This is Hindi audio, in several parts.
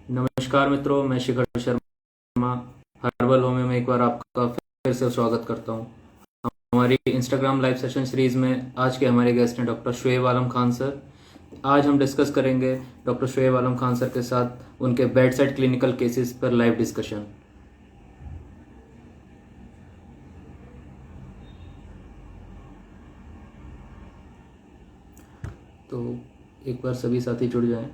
नमस्कार मित्रों, मैं शिखर शर्मा हर्बल होम्यो में एक बार आपका फिर से स्वागत करता हूं। हमारी इंस्टाग्राम लाइव सेशन सीरीज में आज के हमारे गेस्ट हैं डॉक्टर शुएब आलम खान सर। आज हम डिस्कस करेंगे डॉक्टर शुएब आलम खान सर के साथ उनके बेड साइड क्लिनिकल केसेस पर लाइव डिस्कशन। तो एक बार सभी साथी जुड़ जाएं।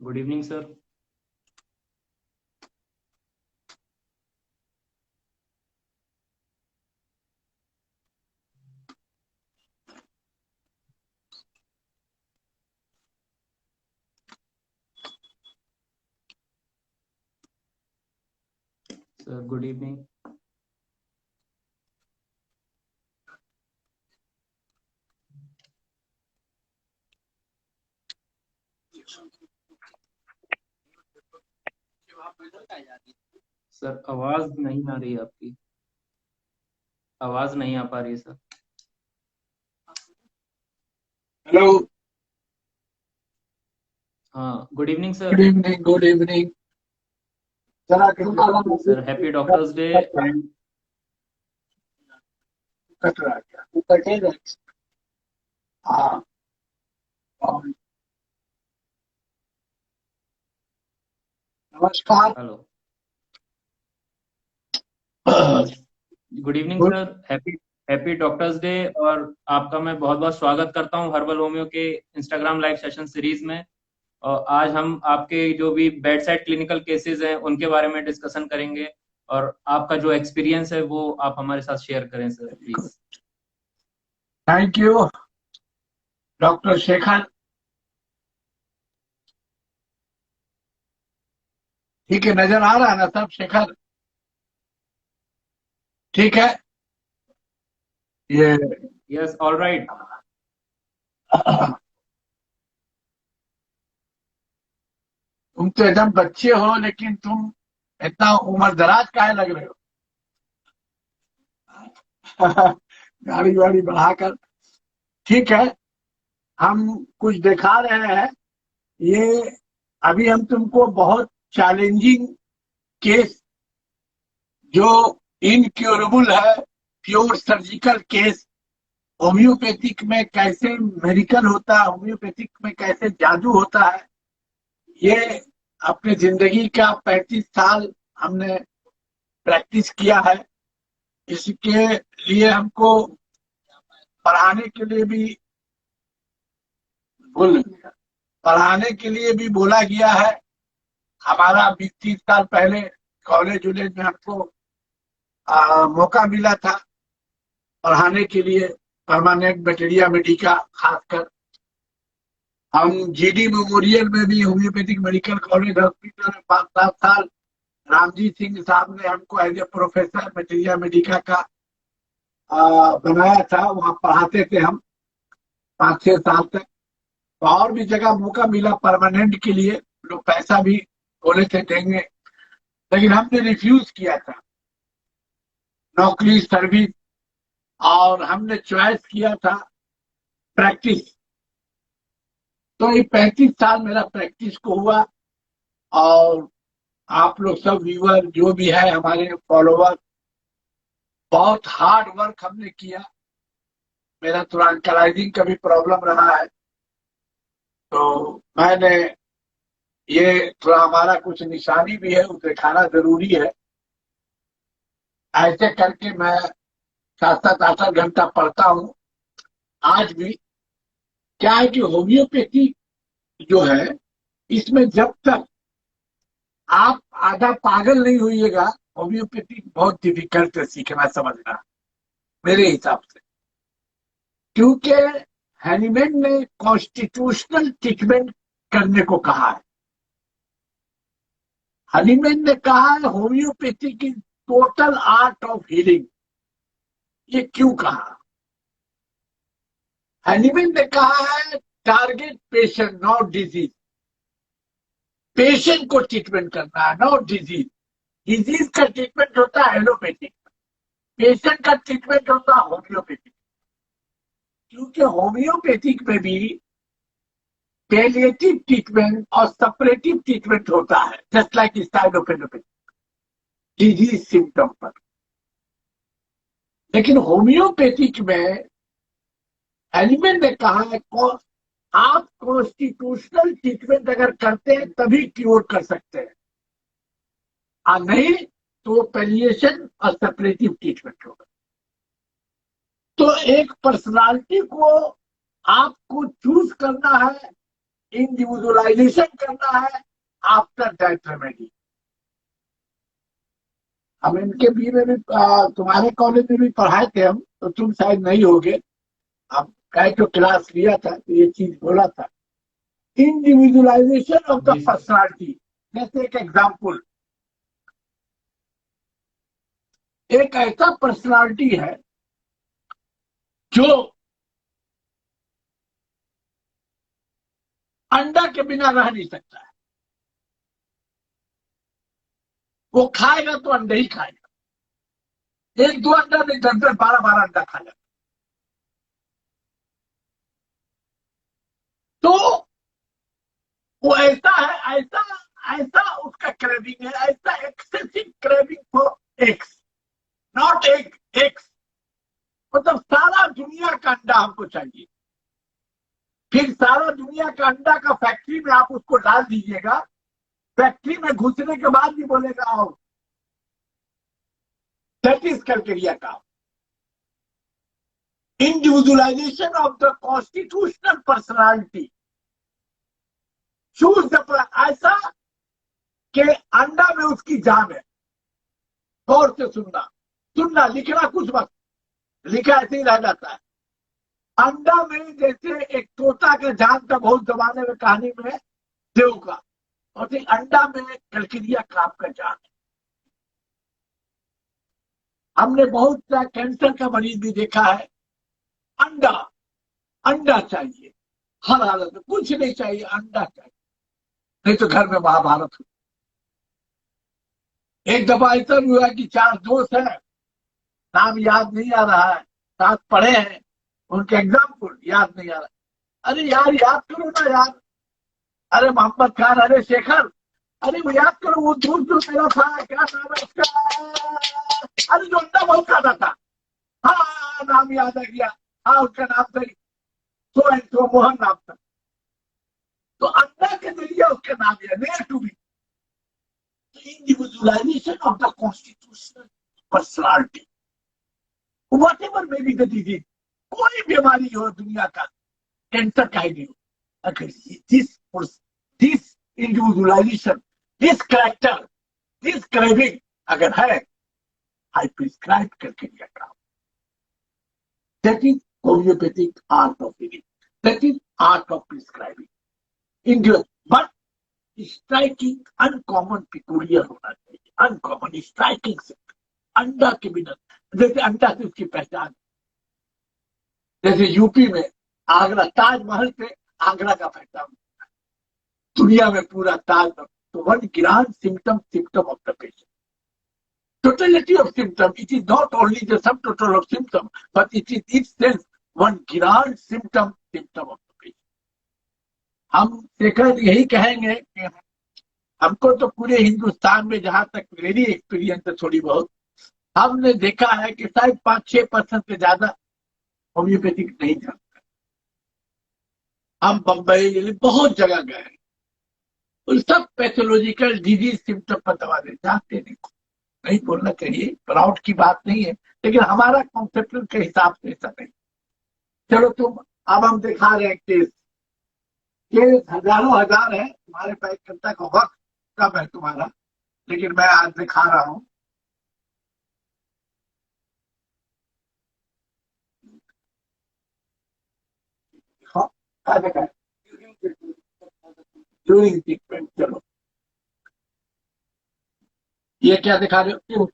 Good evening sir. Sir good evening. Sir आवाज नहीं आ रही है आपकी, आवाज नहीं आ पा रही है सर। हेलो, हाँ, good evening good sir. Evening, good evening. जरा कृपा sir happy doctors day and cut रहा है क्या? वो कटेगा। हाँ, और नमस्कार। Hello, good. Good evening sir. Happy happy doctors day. और आपका मैं बहुत बहुत स्वागत करता हूं हर्बल होम्यो के इंस्टाग्राम लाइव सेशन सीरीज में। और आज हम आपके जो भी बेड साइड क्लिनिकल केसेस हैं उनके बारे में डिस्कशन करेंगे। और आपका जो एक्सपीरियंस है वो आप हमारे साथ शेयर करें sir please. Thank you doctor Shekhar. ठीक है, नजर आ रहा है ना सब? शेखर ठीक है। ये यस, ऑल राइट। तुम तो एकदम बच्चे हो, लेकिन तुम इतना उम्र दराज काहे लग रहे हो? गाड़ी वाड़ी बढ़ाकर। ठीक है, हम कुछ दिखा रहे हैं। ये अभी हम तुमको बहुत चैलेंजिंग केस, जो इनक्योरेबल है, प्योर सर्जिकल केस, होम्योपैथिक में कैसे मेडिकल होता है, होम्योपैथिक में कैसे जादू होता है, ये अपनी जिंदगी का 35 साल हमने प्रैक्टिस किया है। इसके लिए हमको पढ़ाने के लिए भी बोल पढ़ाने के लिए भी बोला गया है। हमारा 20-30 साल पहले कॉलेज वॉलेज में हमको मौका मिला था पढ़ाने के लिए, परमानेंट बैक्टीरिया मेडिका खासकर। हम जीडी मेमोरियल में भी, होम्योपैथिक मेडिकल कॉलेज हॉस्पिटल में 5-7 साल रामजी सिंह साहब ने हमको as a professor bacteria medica का बनाया था। वहाँ पढ़ाते थे हम 5-6 साल तक। तो और भी जगह मौका मिला परमानेंट के लिए, लोग पैसा भी बोले थे देंगे, लेकिन हमने रिफ्यूज किया था नौकरी सर्विस, और हमने चॉइस किया था प्रैक्टिस। तो ये 35 साल मेरा प्रैक्टिस को हुआ। और आप लोग सब व्यूअर जो भी है, हमारे फॉलोवर, बहुत हार्ड वर्क हमने किया। मेरा थोड़ा एंकलाइजिंग का भी प्रॉब्लम रहा है, तो मैंने ये थोड़ा, हमारा कुछ निशानी भी है, उसे दिखाना जरूरी है। ऐसे करके मैं 7-7 8-8 घंटा पढ़ता हूँ आज भी। क्या है कि होम्योपैथी जो है, इसमें जब तक आप आधा पागल नहीं होइएगा, होम्योपैथी बहुत डिफिकल्ट है सीखना समझना, मेरे हिसाब से। क्योंकि हैनीमैन ने कॉन्स्टिट्यूशनल ट्रीटमेंट करने को कहा है। हैनीमैन ने कहा है होम्योपैथी की टोटल आर्ट ऑफ हीलिंग। ये क्यों कहा? हैनीमैन ने कहा है target patient not disease. Patient को ट्रीटमेंट करना है, नॉट डिजीज। डिजीज का ट्रीटमेंट होता है एलोपैथिक, पेशेंट का ट्रीटमेंट होता है होम्योपैथिक। क्योंकि होम्योपैथिक में भी पैलिएटिव ट्रीटमेंट और सपरेटिव ट्रीटमेंट होता है, जस्ट लाइक स्टाइलोपेथोपैथी, डिजीज सिम्टम पर। लेकिन होम्योपैथिक में एलिमेंट ने कहा है आप कॉन्स्टिट्यूशनल ट्रीटमेंट अगर करते हैं तभी क्योर कर सकते हैं, और नहीं तो पैलिएशन और सेपरेटिव ट्रीटमेंट होगा। तो एक पर्सनालिटी को आपको चूज करना है, इंडिविजुअलाइजेशन करना है आफ्टर डेथ रेमेडी। हम इनके भी में भी तुम्हारे कॉलेज में भी पढ़ाए थे हम, तो तुम शायद नहीं होगे, अब कहे तो क्लास लिया था तो ये चीज बोला था, इंडिविजुअलाइजेशन ऑफ द पर्सनालिटी। जैसे एक एग्जांपल, एक ऐसा पर्सनालिटी है जो अंडा के बिना रह नहीं सकता है, वो खाएगा तो अंडे ही खाएगा, एक दो अंडा नहीं, 10-10 12-12 अंडा खा जाता। तो वो ऐसा है, ऐसा ऐसा उसका क्रेविंग है, ऐसा excessive craving for eggs, not egg, eggs. मतलब सारा दुनिया का अंडा हमको चाहिए। फिर सारा दुनिया का अंडा का फैक्ट्री में आप उसको डाल दीजिएगा, फैक्ट्री में घुसने के बाद भी बोलेगा आओ, दैट इज क्राइटेरिया का individualisation of the constitutional personality. Choose the ऐसा कि अंडा में उसकी जान है। गौर से सुनना, सुनना, लिखना कुछ मत, लिखा ऐसे ही रह जाता है। अंडा में जैसे एक तोता का जान था बहुत जमाने में कहानी में देव का, और अंडा में कलकरिया का आपका जान है। हमने बहुत सा कैंसर का मरीज भी देखा है, अंडा, अंडा चाहिए हर हालत में, कुछ नहीं चाहिए, अंडा चाहिए, नहीं तो घर में महाभारत हो। एक दफा ऐसा भी हुआ कि 4 दोस्त है, नाम याद नहीं आ रहा है, साथ पढ़े हैं, उनके एग्जाम्पल याद नहीं आ रहा। अरे यार याद करो ना यार, अरे मोहम्मद खान, अरे शेखर, अरे वो याद करो, वो दोस्त जो मेरा था, क्या नाम है उसका, अरे जो अंडा बहुत खाता था, हाँ नाम याद आ गया, हाँ उसका नाम सही, सो एंड सो, मोहन नाम था। तो अंडा के जरिए उसका नाम दिया, near to be individualization of the constitutional personality, whatever may be the disease. कोई बीमारी हो दुनिया का, कैंसर का ही नहीं हो, अगर this individualisation, this character, this craving अगर है, आई प्रिस्क्राइब करके दिया काम। That is homeopathic art of living, that is art of prescribing individual, but striking uncommon peculiar होना चाहिए, अनकॉमन स्ट्राइकिंग से। अंडा के बिना, जैसे अंडा से उसकी पहचान, जैसे यूपी में आगरा, ताजमहल से आगरा का पहचान, दुनिया में पूरा ताजमहल। तो one grand symptom of the patient, totality of symptom, it is not only the sum total of symptom, but it is itself one grand symptom of the patient. हम शेखर यही कहेंगे कि हमको तो पूरे हिंदुस्तान में, जहां तक मेरी एक्सपीरियंस है थोड़ी बहुत, हमने देखा है कि शायद 5-6% से ज्यादा होम्योपैथिक नहीं जानता। हम बंबई बहुत जगह गए, उन सब पैथोलॉजिकल डिजीज सिम्टम पर दवा दे जानते नहीं बोलना चाहिए, प्राउड की बात नहीं है, लेकिन हमारा कॉन्सेप्ट के हिसाब से ऐसा नहीं। चलो तुम, अब हम दिखा रहे हैं केस, हजारों हजार है, तुम्हारे पैक करता का वक्त कम है तुम्हारा, लेकिन मैं आज दिखा रहा हूं। ड्यूरिंग ट्रीटमेंट, चलो ये क्या दिखा रहे हो, क्योर,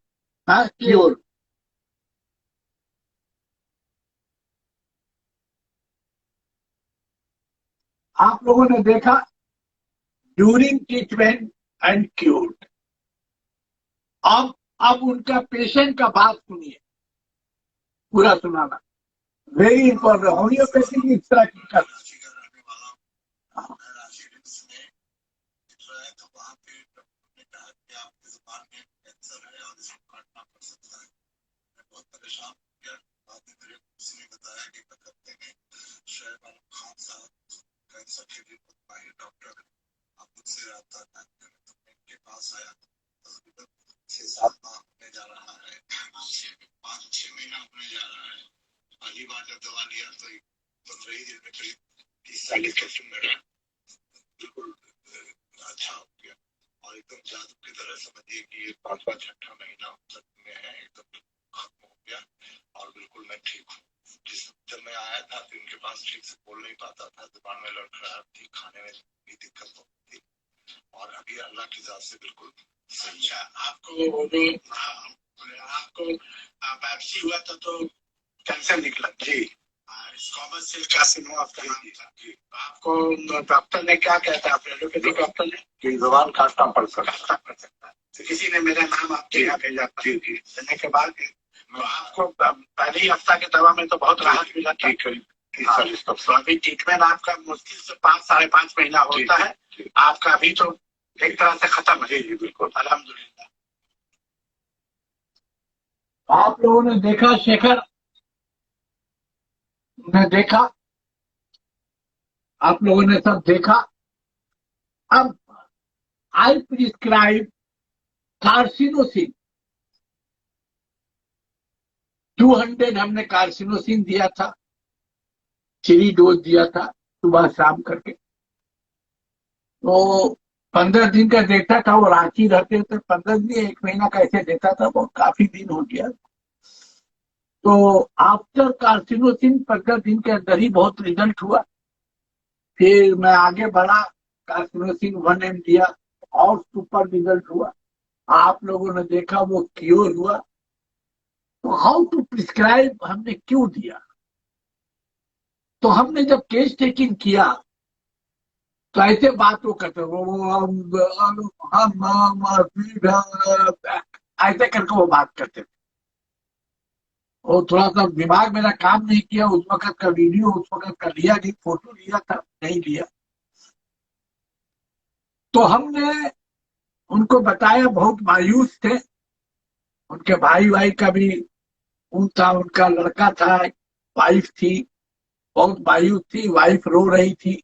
हाँ क्योर। आप लोगों ने देखा ड्यूरिंग ट्रीटमेंट एंड क्योर, अब उनका पेशेंट का बात सुनिए, पूरा सुनाना वेरी इंपॉर्टेंट। होम्योपैथी इस तरह की कर पहली बार जब दवा लिया तो 15 दिन में करीब 30-40 मेरा बिल्कुल अच्छा हो गया और एकदम जादू की तरह समझिए कि ये 5वां-6वां महीना में है, एकदम खत्म हो गया और बिल्कुल मैं ठीक हूँ। जब मैं आया था तो इनके पास ठीक से बोल नहीं पाता था, जुबान में लड़खड़ाहट थी, खाने में भी दिक्कत होती थी और अभी अल्लाह की जात से बिल्कुल सही है। आपको वो जो आपको पैप्सी हुआ था तो कैंसर निकला जी, स्क्वामस सेल कार्सिनोमा आपका नाम था जी। आपको डॉक्टर ने क्या कहता है, आप एलोपैथी डॉक्टर ने कि जुबान काटना पड़ सकता है, तो किसी ने मेरा नाम आपके यहाँ भेजा जी जी। देने के बाद तो आपको पहले ही हफ्ता की दवा में तो बहुत राहत मिला था, तो अभी ट्रीटमेंट आपका मुश्किल से 5-5.5 महीना होता है, आपका अभी तो एक तरह से खत्म है जी। बिल्कुल अल्हम्दुलिल्लाह। आप लोगों ने देखा, शेखर ने देखा, आप लोगों ने सब देखा। अब आई प्रिस्क्राइब कार्सिनोसिन 200 हमने कार्सिनोसिन दिया था, 3 डोज दिया था सुबह शाम करके। तो 15 दिन का देता था, वो रांची रहते थे, 15 दिन 1 महीना कैसे देता था, वो काफी दिन हो गया। तो आफ्टर कार्सिनोसिन 15 दिन के अंदर ही बहुत रिजल्ट हुआ। फिर मैं आगे बढ़ा, कार्सिनोसिन 1 mg दिया और सुपर रिजल्ट हुआ। आप लोगों ने देखा वो क्योर हुआ। तो हाउ टू प्रिस्क्राइब हमने क्यों दिया, तो हमने जब केस टेकिंग किया तो ऐसे बात वो करते ऐसे करके वो बात करते थे। और थोड़ा सा दिमाग मेरा काम नहीं किया उस वक्त का, वीडियो उस वक्त का लिया नहीं, फोटो लिया था नहीं लिया। तो हमने उनको बताया, बहुत मायूस थे, उनके भाई का भी खून था, उनका लड़का था, वाइफ थी, बहुत मायूस थी, वाइफ रो रही थी।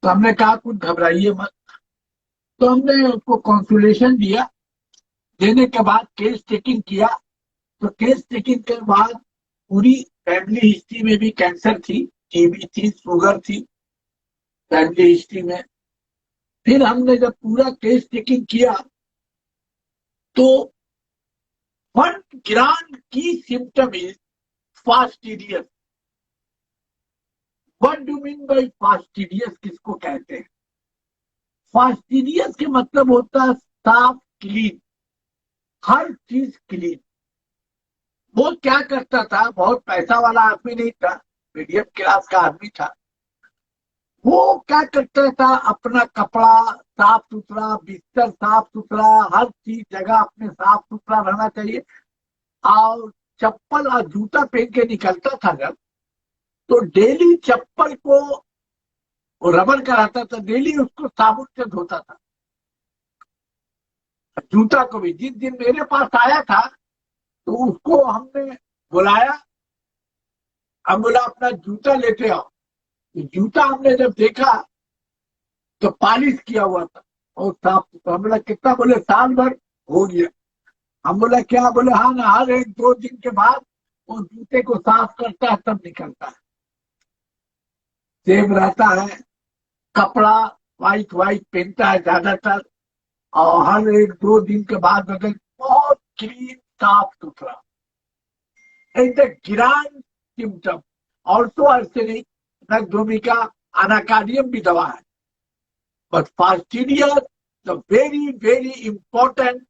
तो हमने कहा कुछ घबराइए मत। तो हमने उसको कॉन्सुलेशन दिया, देने के बाद केस टेकिंग किया। तो केस टेकिंग के बाद पूरी फैमिली हिस्ट्री में भी कैंसर थी, टीबी थी, शुगर थी फैमिली हिस्ट्री में। फिर हमने जब पूरा केस टेकिंग किया तो one grand key symptom is fastidious. What do mean by fastidious, किसको कहते हैं? फास्टिडियस के मतलब होता है साफ, क्लीन, हर चीज क्लीन। वो क्या करता था, बहुत पैसा वाला आदमी नहीं था, मीडियम क्लास का आदमी था। वो क्या करता था, अपना कपड़ा साफ सुथरा, बिस्तर साफ सुथरा, हर चीज जगह अपने साफ सुथरा रहना चाहिए। और चप्पल और जूता पहन के निकलता था जब, तो डेली चप्पल को रबर का रहता था, डेली उसको साबुन से धोता था, जूता को भी। जिस दिन मेरे पास आया था तो उसको हमने बुलाया, हम बोला अपना जूता लेते आओ। तो जूता हमने जब देखा तो पॉलिश किया हुआ था और साफ सुथरा। हम बोला कितना, बोले साल भर हो गया। हम बोला क्या, बोले हाँ ना, हर 1-2 दिन के बाद वो जूते को साफ करता है तब निकलता है, सेब रहता है, कपड़ा वाइट वाइट पहनता है ज्यादातर, और हर 1-2 दिन के बाद बदल, बहुत क्लीन साफ सुथरा। Is the grand symptom. Also arsenic, नैक्रोमिका, अनाकार्डियम भी दवा है, but fastidious the very very important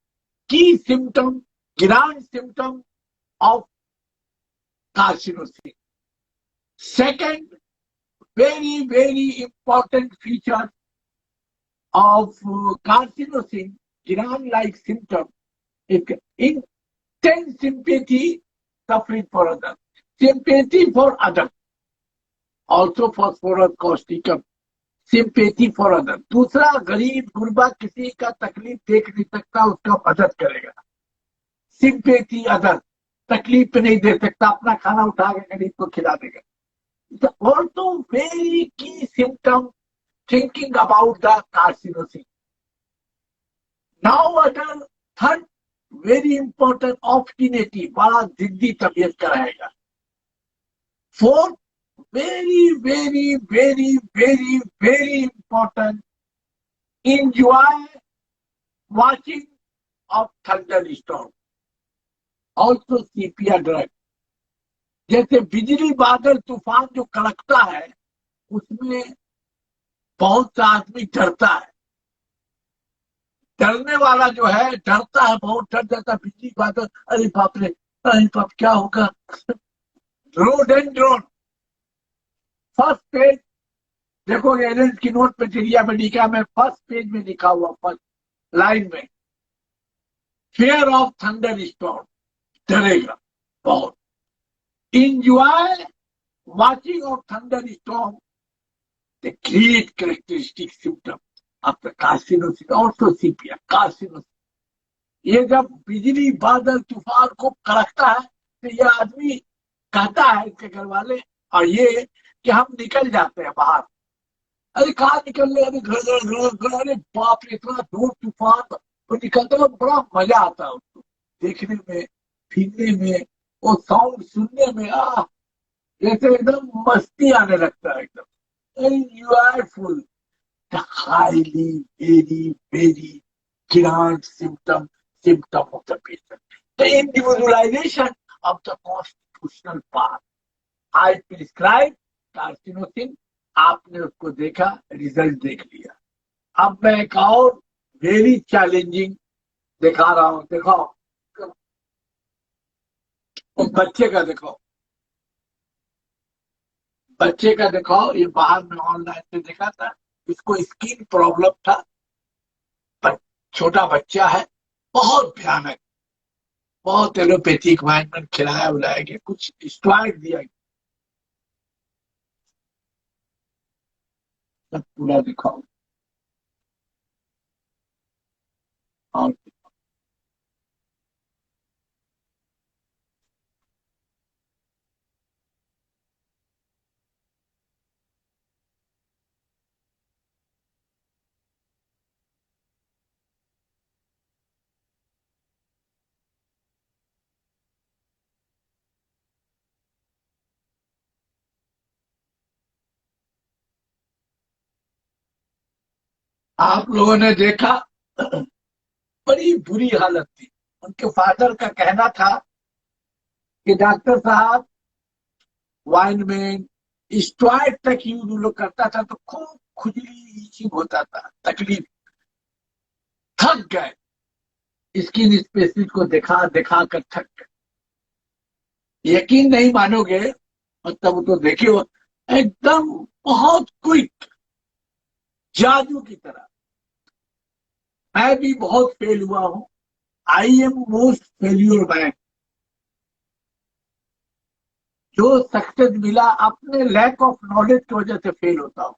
key symptom, grand symptom of carcinosis. Second, very, very important feature of carcinosis, grand-like symptom intense sympathy, suffering for others, sympathy for others, also phosphorus causticum, sympathy for other. दूसरा, गरीब गुरबा किसी का तकलीफ देख नहीं सकता, उसका मदद करेगा। सिंपेथी अदर, तकलीफ पे नहीं दे सकता, अपना खाना उठा के गरीब को खिला देगा। Also very key symptom thinking about the carcinosin. Now other third very important, obstinacy, बड़ा जिद्दी तबीयत का रहेगा। Fourth, very, very, very, very, very important, enjoy watching of thunderstorm, also sepia drug. जैसे बिजली बादल तूफान जो कड़कता है, उसमें बहुत सा आदमी डरता है। डरने वाला जो है डरता है, बहुत डर जाता है। बिजली बादल, अरे बाप रे, अरे बाप क्या होगा। रोडेंड्रोन, फर्स्ट पेज देखोगे एलेन की नोट पे चिड़िया मेडिका में फर्स्ट पेज में लिखा हुआ, फर्स्ट लाइन में, फियर ऑफ थंडर स्टॉर्म, डरेगा बहुत। Enjoy watching of thunderstorm, the great characteristic symptom of the carcinosin, also sepia carcinosin. ये जब बिजली बादल तूफान को कड़कता है तो ये आदमी कहता है, इसके घर वाले और ये, कि हम निकल जाते हैं बाहर। अरे कहाँ निकल रहे, अरे घर, अरे बाप रे इतना जोर तूफान, तो निकलते हुए बड़ा मजा आता है उसको देखने में, फिरने में, वो साउंड सुनने में, जैसे एकदम मस्ती आने लगता है एकदम। Enjoyful, the highly very very grand symptom of the patient. The individualization of the constitutional part. I prescribe carcinosin, आपने उसको देखा, रिजल्ट देख लिया। अब मैं एक और वेरी चैलेंजिंग दिखा रहा हूं, देखो उस बच्चे का देखो, बच्चे का देखो, ये बाहर में ऑनलाइन से देखा था, इसको स्किन प्रॉब्लम था, छोटा बच्चा है, बहुत भयानक, बहुत एलोपैथिक वाइटमेंट खिलाया उलाया गया, कुछ स्टेरॉइड दिया गया, सब पूरा दिखाओ। और आप लोगों ने देखा, बड़ी बुरी हालत थी। उनके फादर का कहना था कि डॉक्टर साहब वाइनमेन स्टेरॉइड तक यूज लोग करता था तो खूब खुजली इचिंग होता था, तकलीफ, थक गए, स्किन स्पेशलिस्ट को दिखा दिखा कर थक गए। यकीन नहीं मानोगे, मतलब तो देखे हो, एकदम बहुत क्विक, जादू की तरह। मैं भी बहुत फेल हुआ हूं, I am most failure man. जो सक्सेस मिला अपने लैक ऑफ नॉलेज की वजह से फेल होता हूं।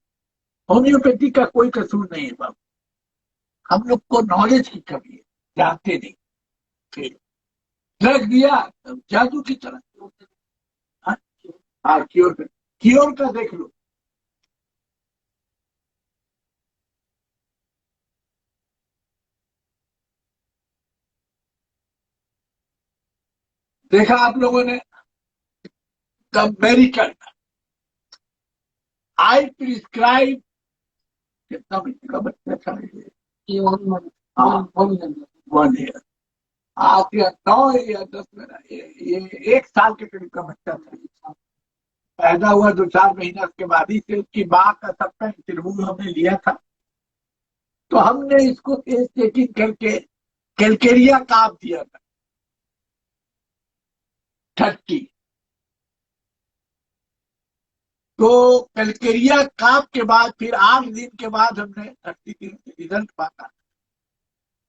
होम्योपैथी का कोई कसूर नहीं है बाबू, हम लोग को नॉलेज की कमी है, जानते नहीं, फेल। ड्रग दिया जादू की तरह, हाँ क्योर का देख लो। देखा आप लोगों ने, द अमेरिकन, आई प्रिस्क्राइब, कितना महीने का बच्चा था ये, 1 ईयर, आप या 9 या 10 महीना, ये 1 साल के करीब का बच्चा था। पैदा हुआ 2-4 महीना के बाद ही से उसकी माँ का सबका इंटरव्यू हमने लिया था। तो हमने इसको केस चेकिंग करके कैलकेरिया काप दिया था 30। तो कैलकेरिया काप के बाद फिर 8 दिन के बाद हमने 30 दिन रिजल्ट पाता।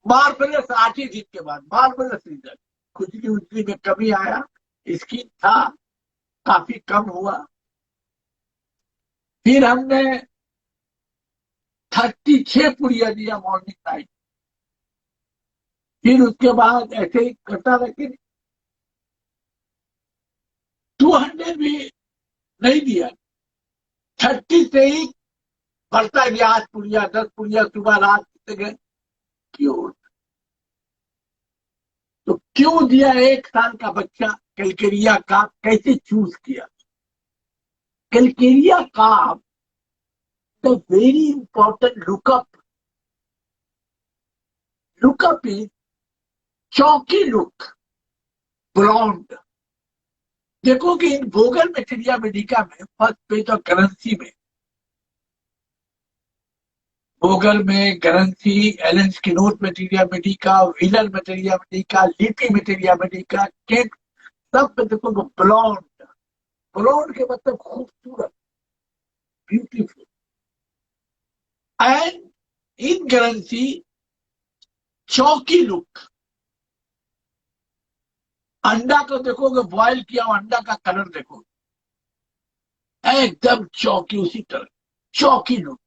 मार्बलस 8 दिन के बाद मार्बलस रिजल्ट, खुजली उजली में कमी आया, स्किन था काफी कम हुआ। फिर हमने 36 पुड़िया दिया मॉर्निंग नाइट। फिर उसके बाद ऐसे ही करता रहा कि 200 भी नहीं दिया, 30 से ही बढ़ता गया। 8 पुड़िया 10 पुड़िया सुबह रात गए। क्यों? तो क्यों दिया? 1 साल का बच्चा कैलकेरिया का कैसे चूज किया? कैलकेरिया का the very important lookup is chalky look, blonde. देखो कि इन वोगल मटेरिया मेडिका में फर्स्ट पेज और करेंसी में, वोगल में, करेंसी, Allen keynote materia medica, Wheeler materia medica, Lippe materia medica, Kent, सब पे देखो ब्लॉन्ड। ब्लॉन्ड के मतलब खूबसूरत, ब्यूटीफुल। एंड इन करेंसी चौकी लुक। अंडा को देखोगे बॉयल किया हुआ अंडा का कलर देखो एकदम चौकी, उसी तरह chalky look.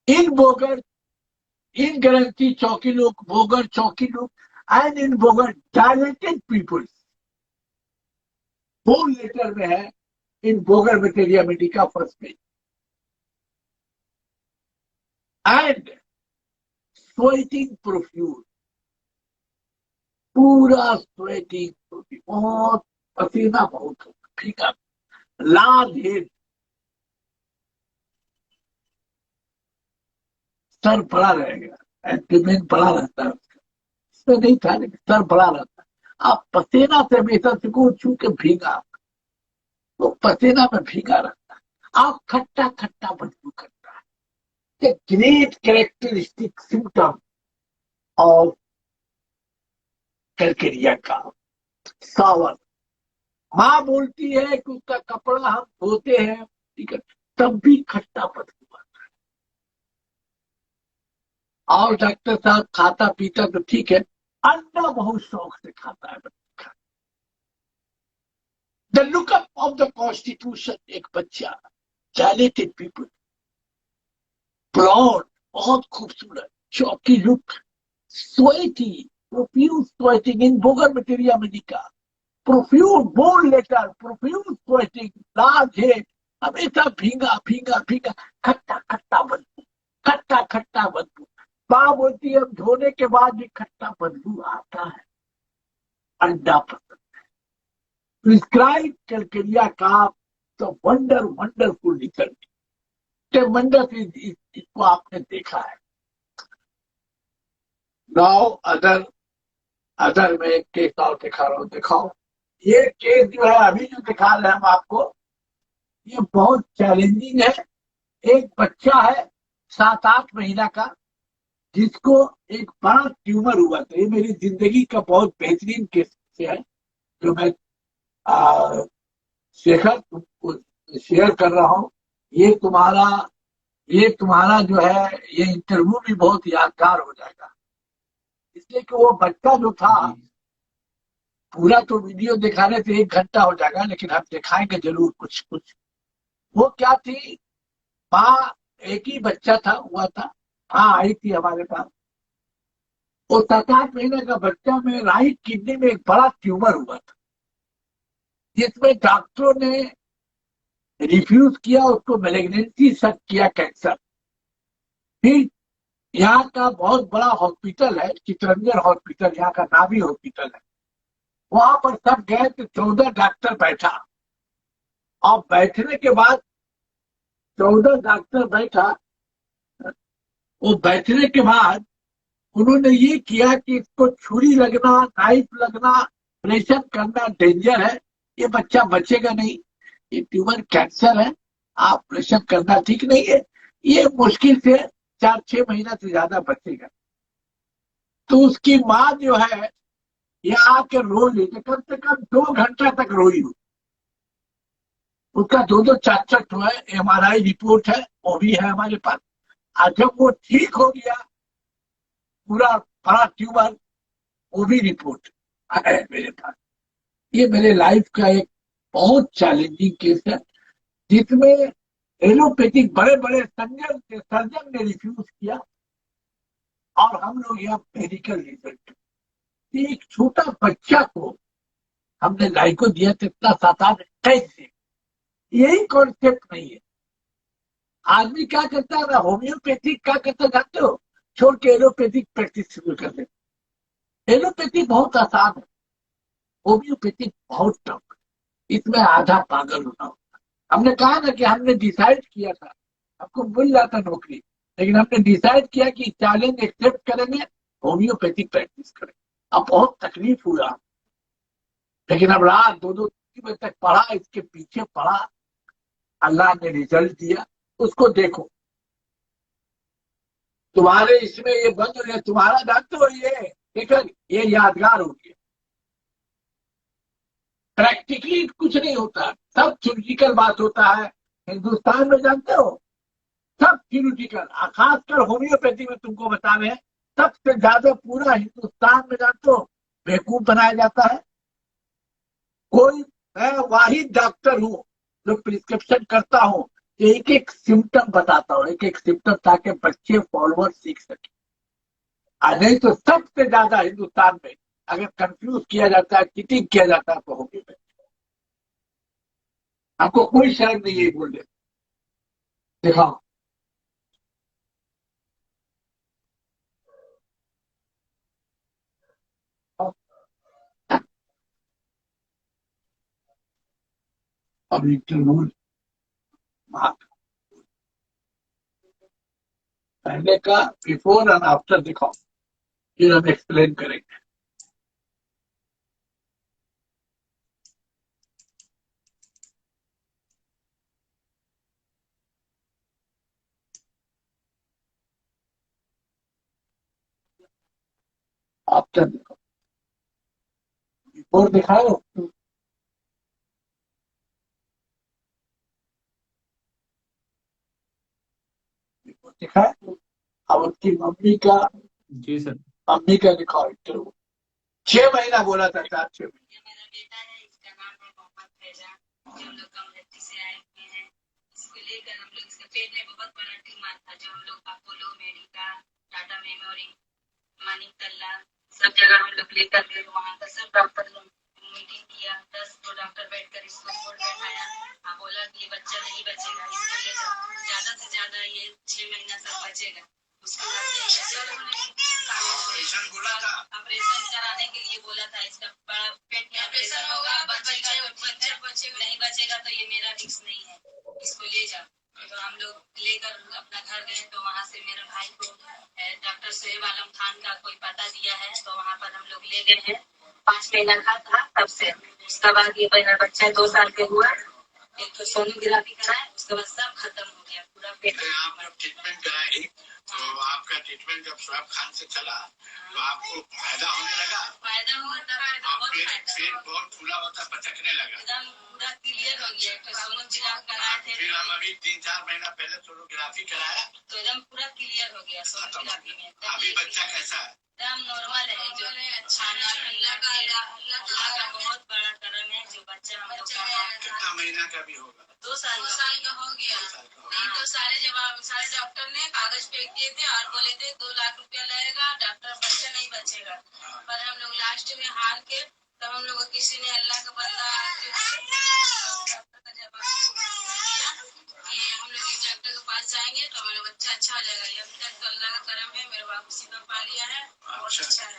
In Boger, in करेंसी chalky look, Boger chalky look, and in Boger dilated pupils. Bold letter में है in Bogar materia medica first page. And sweating profuse, पूरा स्वेटिंग प्रोफ्यूज, बहुत पसीना बहुत होता, फीका, लार्ज हेड, सर बड़ा रहेगा, एब्डोमेन बड़ा रहता है उसका, इसमें नहीं था लेकिन सर बड़ा रहता है। आप पसीना से हमेशा छू छू के भीगा, तो पसीना में भीगा रहता है। आप खट्टा खट्टा बदबू करता है। Great characteristic symptom of Calcarea का सावर। माँ बोलती है कि उसका कपड़ा हम धोते हैं, ठीक है, तब भी खट्टा बदबू आता है। और डॉक्टर साहब खाता पीता तो ठीक है, अंडा बहुत शौक से खाता है बच्चा। The lookup of the constitution, एक बच्चा, टैलेंटेड पीपल, ब्लॉन्ड, बहुत खूबसूरत, chalky look, sweaty, profuse sweating in Bogar materia medica, profuse bold letter, profuse sweating, large head, हमेशा भीगा भीगा भीगा, खट्टा खट्टा बदबू, खट्टा खट्टा बदबू। माँ बोलती है धोने के बाद भी खट्टा बदबू आता है। अंडा पसंद है। प्रिस्क्राइब कैलकेरिया का तो वंडरफुल रिजल्ट। इसको आपने देखा है। नाउ अदर में एक केस और दिखा रहा हूँ, दिखाओ। ये केस जो है अभी जो दिखा रहे हैं हम आपको, ये बहुत चैलेंजिंग है। एक बच्चा है 7-8 महीना का, जिसको एक बड़ा ट्यूमर हुआ था। ये मेरी जिंदगी का बहुत बेहतरीन केस है जो मैं शेखर तुमको शेयर कर रहा हूँ। ये तुम्हारा जो है ये इंटरव्यू भी बहुत यादगार हो जाएगा, इसलिए कि वो बच्चा जो था, पूरा तो वीडियो दिखाने से 1 घंटा हो जाएगा, लेकिन हम दिखाएंगे जरूर कुछ कुछ। वो क्या थी, माँ, एक ही बच्चा था, हुआ था, हाँ आई थी हमारे पास। वो 7-8 महीने का बच्चा में राइट किडनी में एक बड़ा ट्यूमर हुआ था, जिसमें डॉक्टरों ने रिफ्यूज किया, उसको मैलिग्नेंसी शक किया, कैंसर। फिर यहाँ का बहुत बड़ा हॉस्पिटल है, चितरंजन हॉस्पिटल, यहाँ का नामी हॉस्पिटल है, वहां पर सब गए तो 14 डॉक्टर बैठा। और बैठने के बाद 14 डॉक्टर बैठा, वो बैठने के बाद उन्होंने ये किया कि इसको छुरी लगना, नाइफ लगना, ऑपरेशन करना डेंजर है, ये बच्चा बचेगा नहीं, ये ट्यूमर कैंसर है, ऑपरेशन करना ठीक नहीं है, ये मुश्किल से 4-6 महीना से ज्यादा बचेगा। तो उसकी माँ जो है ये आके रो ली, कम से कम 2 घंटा तक रोई हो। उसका 2-2 4-4 जो है MRI रिपोर्ट है, वो भी है हमारे पास। आज जब वो ठीक हो गया, पूरा बड़ा ट्यूमर, वो भी रिपोर्ट आया है मेरे पास। ये मेरे लाइफ का एक बहुत चैलेंजिंग केस है, जिसमें एलोपैथिक बड़े बड़े सर्जन ने रिफ्यूज किया, और हम लोग यहाँ मेडिकल रिजल्ट, एक छोटा बच्चा को हमने लाइको दिया तो इतना साधारण कैसे? यही कॉन्सेप्ट नहीं है। आदमी क्या करता है ना, होम्योपैथिक क्या करता जानते हो, छोड़ के एलोपैथिक प्रैक्टिस शुरू कर दे। एलोपैथिक बहुत आसान है, होम्योपैथिक बहुत टफ है। इसमें आधा पागल होना होता है। हमने कहा ना कि हमने डिसाइड किया था, हमको मिल जाता नौकरी, लेकिन हमने डिसाइड किया कि चैलेंज एक्सेप्ट करेंगे, होम्योपैथिक प्रैक्टिस करेंगे। अब बहुत तकलीफ हुआ, लेकिन अब रात 2-2 3 बजे तक पढ़ा, इसके पीछे पढ़ा, अल्लाह ने रिजल्ट दिया। उसको देखो, तुम्हारे इसमें ये बंद हो गया, तुम्हारा जानते हो ये देखकर ये यादगार हो गया। प्रैक्टिकली कुछ नहीं होता, सब थ्योरेटिकल बात होता है हिंदुस्तान में, जानते हो, सब थ्योरेटिकल। खासकर होम्योपैथी में तुमको बता रहे हैं, सबसे ज्यादा पूरा हिंदुस्तान में जानते हो बेवकूफ बनाया जाता है। कोई, मैं वाहिद डॉक्टर हूँ जो प्रिस्क्रिप्शन करता हूँ, एक एक सिम्टम बताता हूँ, एक एक सिम्टम, ताकि बच्चे फॉलोअर सीख सके। नहीं तो सबसे ज्यादा हिंदुस्तान में अगर कंफ्यूज किया जाता है, चीटिंग किया जाता है, तो होम्योपैथी। आपको कोई शर्म नहीं है बोलने, दिखाओ। अब इंटरव्यू पहले का बिफोर एंड आफ्टर दिखाओ, फिर हम एक्सप्लेन करेंगे। आफ्टर दिखाओ, बिफोर दिखाओ। बिफोर दिखाए। अब उसकी जी सर। मम्मी का दिखाओ इंटरव्यू। 6 महीना बोला था, 4-6 महीने। मेरा बेटा है, इसका नाम है मोहम्मद फैजान, जो हम लोग कम्युनिटी से आए हुए हैं। इसको लेकर हम लोग, इसके पेट में बहुत बड़ा ट्यूमर था, जो हम लोग Apollo Medica, Tata memory, Manik तल्ला, सब जगह हम लोग लेकर गए। वहाँ का सब डॉक्टर मीटिंग किया, 10 डॉक्टर बैठकर इसको रिपोर्ट बैठाया। बोला कि ये बच्चा नहीं बचेगा, इसको ले जाओ, ज्यादा से ज्यादा ये 6 महीना तक बचेगा। उसके बाद ऑपरेशन कराने के लिए बोला था, इसका बड़ा पेट में ऑपरेशन होगा, बच्चा नहीं बचेगा तो ये मेरा रिस्क नहीं है, इसको ले जाओ। तो हम लोग लेकर अपना घर गए, तो वहाँ से मेरे भाई को डॉक्टर सोहेब आलम खान का कोई पता दिया है, तो वहाँ पर हम लोग ले गए हैं। 5 महीना का था तब से। उसके बाद ये मेरा बच्चा 2 साल के हुआ, एक तो सोनोग्राफी कराया, उसके बाद सब खत्म हो गया पूरा पेट। आप जब ट्रीटमेंट कराई, तो आपका ट्रीटमेंट जब सोहेब खान से चला, तो आपको फायदा होने लगा? फायदा हुआ था, पेट बहुत फूला होता, पचकने लगा, एकदम पूरा क्लियर हो गया। तो सोनोग्राफी कराए थे, फिर हम अभी 3-4 महीना पहले सोनोग्राफी कराया, तो एकदम पूरा क्लियर हो गया सोनोग्राफी में। अभी बच्चा कैसा है? एकदम नॉर्मल है, जो अच्छा अल्लाह का बहुत बड़ा करम है, जो बच्चा हम लोग का। कितना महीना का भी होगा? 2 साल का हो गया। नहीं तो सारे डॉक्टर ने कागज फेंक दिए थे और बोले थे 2 लाख रुपया लगेगा, डॉक्टर बच्चा नहीं बचेगा। पर हम लोग लास्ट में हार के, तब हम लोग किसी ने, अल्लाह का बंदा डॉक्टर का जवाब दिया कि हम लोग इस डॉक्टर के पास जाएंगे तो मेरा बच्चा अच्छा हो जाएगा। अभी तक तो अल्लाह का करम है, मेरे बाप उसी पर पा लिया है, बहुत अच्छा है।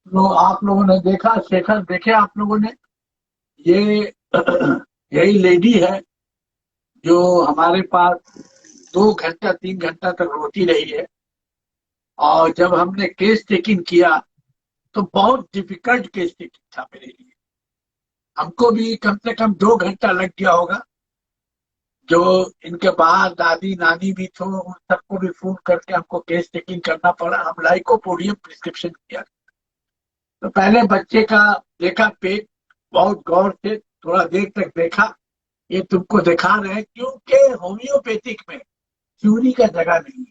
तो आप लोगों ने देखा, शेखर देखे आप लोगों ने, ये यही लेडी है जो हमारे पास 2 घंटा 3 घंटा तक रोती रही है। और जब हमने केस टेकिंग किया, तो बहुत डिफिकल्ट केस टेकिंग था मेरे लिए। हमको भी कम से कम 2 घंटा लग गया होगा। जो इनके बाद दादी नानी भी थे, उन सबको भी फोन करके हमको केस टेकिंग करना पड़ा। हम लाइकोपोडियम प्रिस्क्रिप्शन किया। तो पहले बच्चे का देखा पेट, बहुत गौर से थोड़ा देर तक देखा। ये तुमको दिखा रहे हैं, क्योंकि होम्योपैथिक में थ्योरी का जगह नहीं,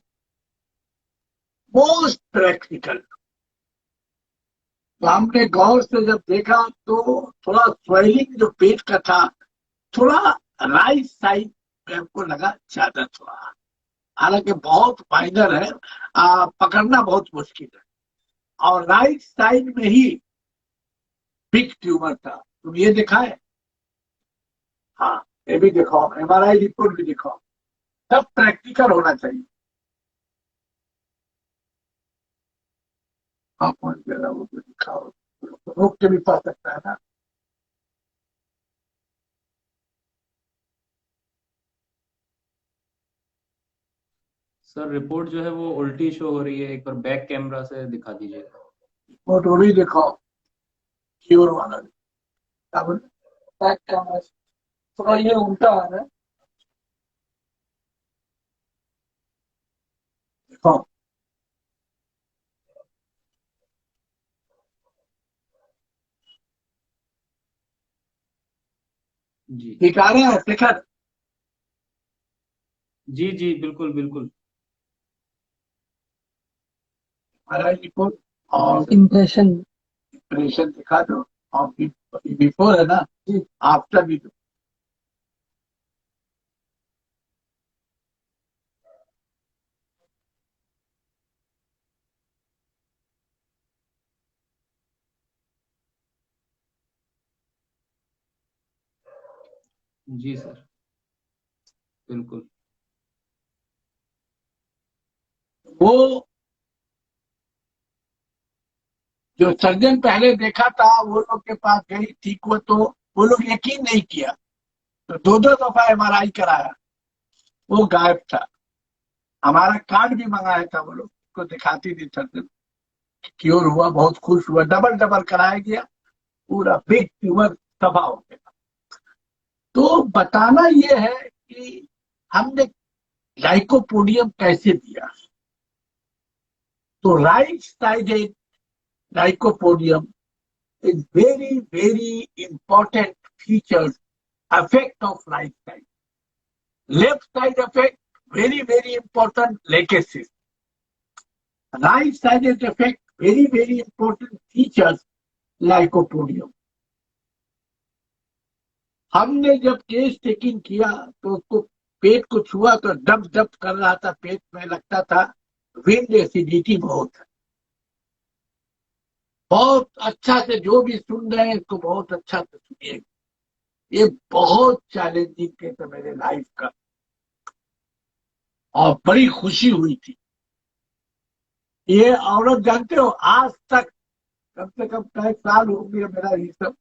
मोस्ट प्रैक्टिकल। तो हमने गौर से जब देखा तो थोड़ा स्वेलिंग जो पेट का था, थोड़ा राइट साइड में हमको लगा ज्यादा थोड़ा, हालांकि बहुत माइनर है, पकड़ना बहुत मुश्किल है। और राइट साइड में ही बिग ट्यूमर था। तुम ये देखा है? हाँ, ये भी दिखाओ, MRI रिपोर्ट भी दिखाओ, सब प्रैक्टिकल होना चाहिए। हाँ, कौन कह रहा है वो भी दिखाओ, रोक के भी पा सकता है ना। सर रिपोर्ट जो है वो उल्टी शो हो रही है, एक बार बैक कैमरा से दिखा दीजिएगा। रिपोर्ट वो भी दिखाओ, क्योर वाला बैक कैमरा से थोड़ा ये उल्टा आ रहा है, दिखाओ। जी दिखा रहे हैं शिखर? जी जी, बिल्कुल बिल्कुल। MRI रिपोर्ट और जी सर। इम्प्रेशन दिखा दो, और बिफोर है ना, आफ्टर भी दो। जी सर, बिल्कुल। वो जो सर्जन पहले देखा था, वो लोग के पास गई, ठीक हुआ तो वो लोग यकीन नहीं किया, तो दो दो दफा MRI कराया, वो गायब था। हमारा कार्ड भी मंगाया था, वो लोग को दिखाती थी सर्जन, क्योर हुआ, बहुत खुश हुआ, डबल डबल कराया गया, पूरा बिग ट्यूमर तबाह हो गया। तो बताना ये है कि हमने लाइकोपोडियम कैसे दिया। तो right sided lycopodium is very, very important features, effect of right side. Left side effect, very, very important legacy. Right sided effect, very, very important features, lycopodium. हमने जब केस टेकिंग किया तो उसको पेट को छुआ तो दब दब कर रहा था, पेट में लगता था विंड, एसिडिटी बहुत है। बहुत अच्छा से जो भी सुन रहे हैं इसको बहुत अच्छा से सुनिए, ये बहुत चैलेंजिंग केस है मेरे लाइफ का, और बड़ी खुशी हुई थी। ये औरत जानते हो, आज तक कम से कम कई साल हो गए मेरा ये सब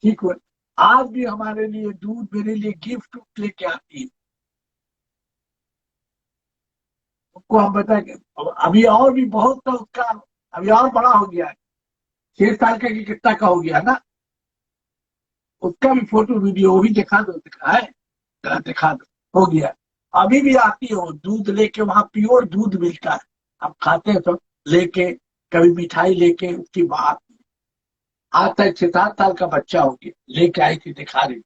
ठीक हुआ, आज भी हमारे लिए दूध, मेरे लिए गिफ्ट लेके आती है। उसको हम बताएंगे, अभी और भी बहुत था उसका, अभी और बड़ा हो गया है, 6 साल का कि कितना का हो गया ना, उसका भी फोटो वीडियो वो भी दिखा दो, दिखा है, जरा दिखा दो, हो गया। अभी भी आती हो दूध लेके, वहां प्योर दूध मिलता है, हम खाते हैं तो लेके, कभी मिठाई लेके, उसकी बात। आज तक 6-7 साल का बच्चा हो गया, लेके आई थी, दिखा रही थी,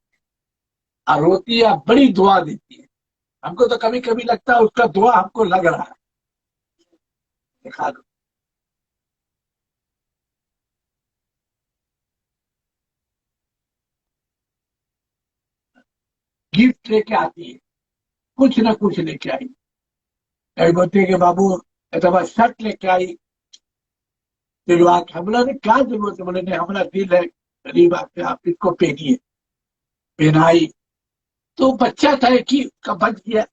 और रोती है, बड़ी दुआ देती है। हमको तो कभी कभी लगता है उसका दुआ हमको लग रहा है, दिखा दो। गिफ्ट लेके आती है, कुछ ना कुछ लेके आई, कभी बोलते हैं कि बाबू अथवा शर्ट लेके आई, फिर हमला ने क्या जरूरत है, बोले नहीं हमारा दिल है गरीब आपके, आप इसको पहनिए, पहनाई। तो बच्चा था कि का बच गया।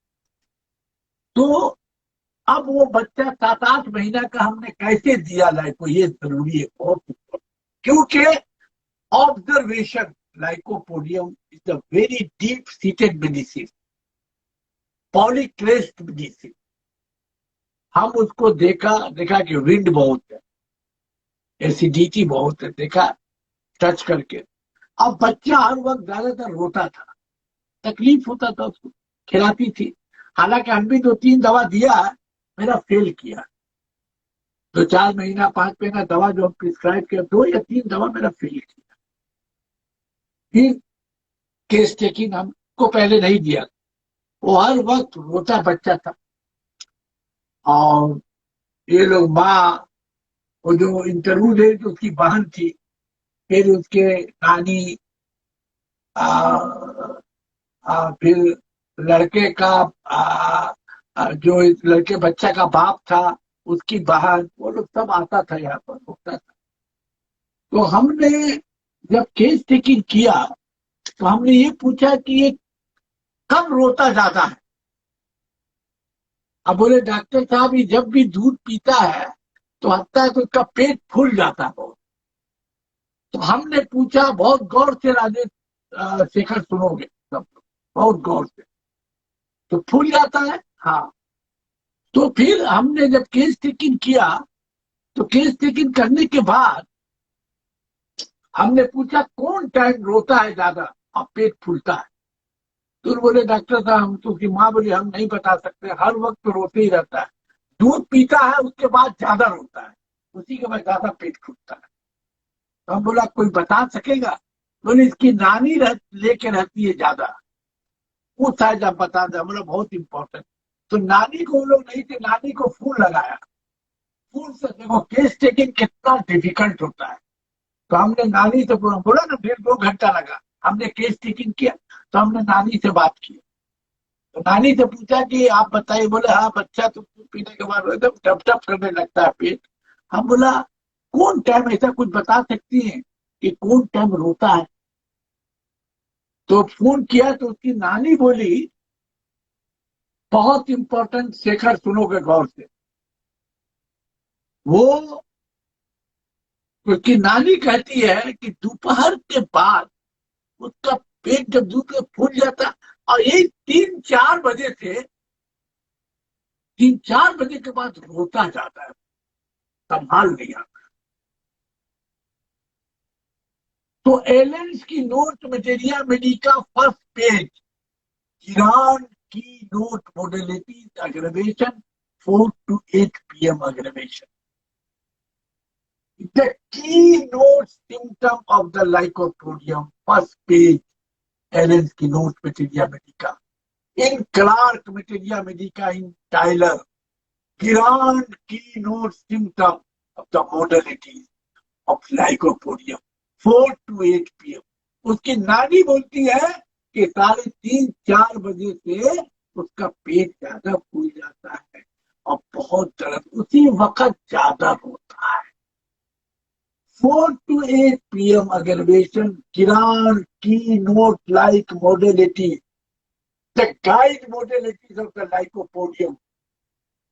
तो अब वो बच्चा 7-8 महीना का हमने कैसे दिया लाइफ को, ये जरूरी है बहुत, क्योंकि observation, lycopodium is a very deep seated medicine, polycrest medicine. हम उसको देखा, देखा कि विंड बहुत है, एसिडिटी बहुत है, देखा टच करके। अब बच्चा हर वक्त ज्यादातर रोता था, तकलीफ होता था उसको, खिलाती थी, हालांकि हम भी 2-3 दवा दिया, मेरा फेल किया। 2-4 महीना 5 महीना दवा जो हम प्रिस्क्राइब किया, 2 या 3 दवा मेरा फेल किया। फिर केस टेकिंग हमको पहले नहीं दिया, वो हर वक्त रोता बच्चा था। और ये लोग माँ, वो जो इंटरव्यू दे तो उसकी बहन थी, फिर उसके नानी, आ, फिर लड़के का जो इस लड़के बच्चा का बाप था, उसकी बहन, वो लोग सब आता था यहाँ पर, होता था। तो हमने जब केस टेकिंग किया तो हमने ये पूछा कि ये कब रोता ज्यादा है। अब बोले डॉक्टर साहब ये जब भी दूध पीता है तो लगता है तो उसका पेट फूल जाता है बहुत। तो हमने पूछा, बहुत गौर से राजेश शेखर सुनोगे सब, बहुत गौर से, तो फूल जाता है। हाँ। तो फिर हमने जब केस टेकिंग किया तो केस टेकिंग करने के बाद हमने पूछा कौन टाइम रोता है ज्यादा और पेट फूलता है। तो बोले डॉक्टर साहब, हम तो, उसकी माँ बोली हम नहीं बता सकते, हर वक्त तो रोते ही रहता है, दूध पीता है उसके बाद ज्यादा रोता है, उसी के बाद ज्यादा पेट फूलता है। तो हम बोला कोई बता सकेगा? बोले इसकी नानी लेके रहती है ज्यादा, वो शायद आप बता दें। बोला बहुत इंपॉर्टेंट। तो नानी को वो लोग नहीं थे, नानी को फोन लगाया। फोन से देखो केस टेकिंग कितना डिफिकल्ट होता है। तो हमने नानी से बोला ना, 1.5-2 घंटा लगा। हमने केस टेकिंग किया तो हमने नानी से बात की। तो नानी से पूछा कि आप बताइए। बोले हाँ, बच्चा तो दूध पीने के बाद एकदम टप टप करने लगता है पेट। हम बोला कौन टाइम, ऐसा कुछ बता सकती है कि कौन टाइम रोता है? तो फोन किया तो उसकी नानी बोली, बहुत इंपॉर्टेंट शेखर, सुनोगे गौर से। वो, उसकी नानी कहती है कि दोपहर के बाद उसका पेट जब दूध में फूल जाता, और यही 3-4 बजे से, 3-4 बजे के बाद रोता जाता है, संभाल नहीं आता। तो एलेंस की note materia medica first page, Iran की note modalities अग्रवेशन 4 to 8 PM aggravation. The keynote symptom of the lycopodium, first page, Allen's keynote materia medica. In Clark materia medica in Tyler, grand keynote symptom of the modalities of lycopodium, 4 to 8 PM. उसकी नानी बोलती है कि 3-4 बजे से उसका पेट ज्यादा फूल जाता है और बहुत दर्द, उसी वक्त ज्यादा होता है। 4 to 8 PM aggravation, Kiran keynote like modality, the guide modalities of the lycopodium,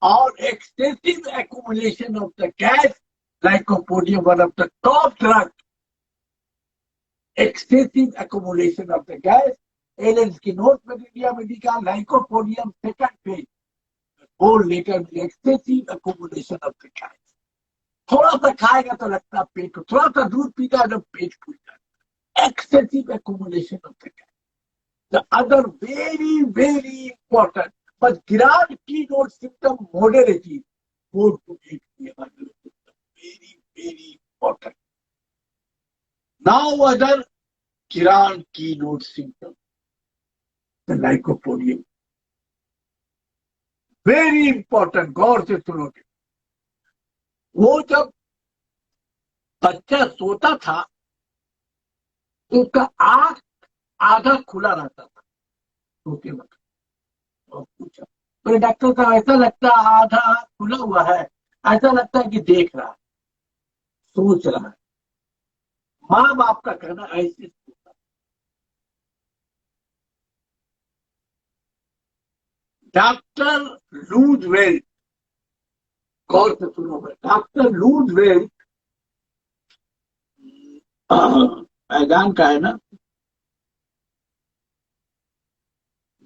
or excessive accumulation of the gas. Lycopodium, one of the top drugs. Excessive accumulation of the gas. Allen's keynote materia medica, lycopodium, second phase. Or later, excessive accumulation of the gas. थोड़ा सा खाएगा तो लगता है पेट को, थोड़ा सा दूध पीता है तो पेट फूल जाता है। Excessive accumulation of the gas. The other very very important but grand keynote symptom modality 4 to 8 PM, very very important. Now other grand keynote symptom, the lycopodium, very important, गौर से सुनोगे। वो जब बच्चा सोता था तो उसका आंख आधा खुला रहता था सोते वक्त। और पूछा, बोले डॉक्टर साहब ऐसा लगता है आधा आंख खुला हुआ है, ऐसा लगता है कि देख रहा है, सोच रहा है। माँ बाप का कहना ऐसे होता। डॉक्टर लूजवेल्ट, गौर से सुनोगे, डॉक्टर लूजवेल्ट मैदान का है ना,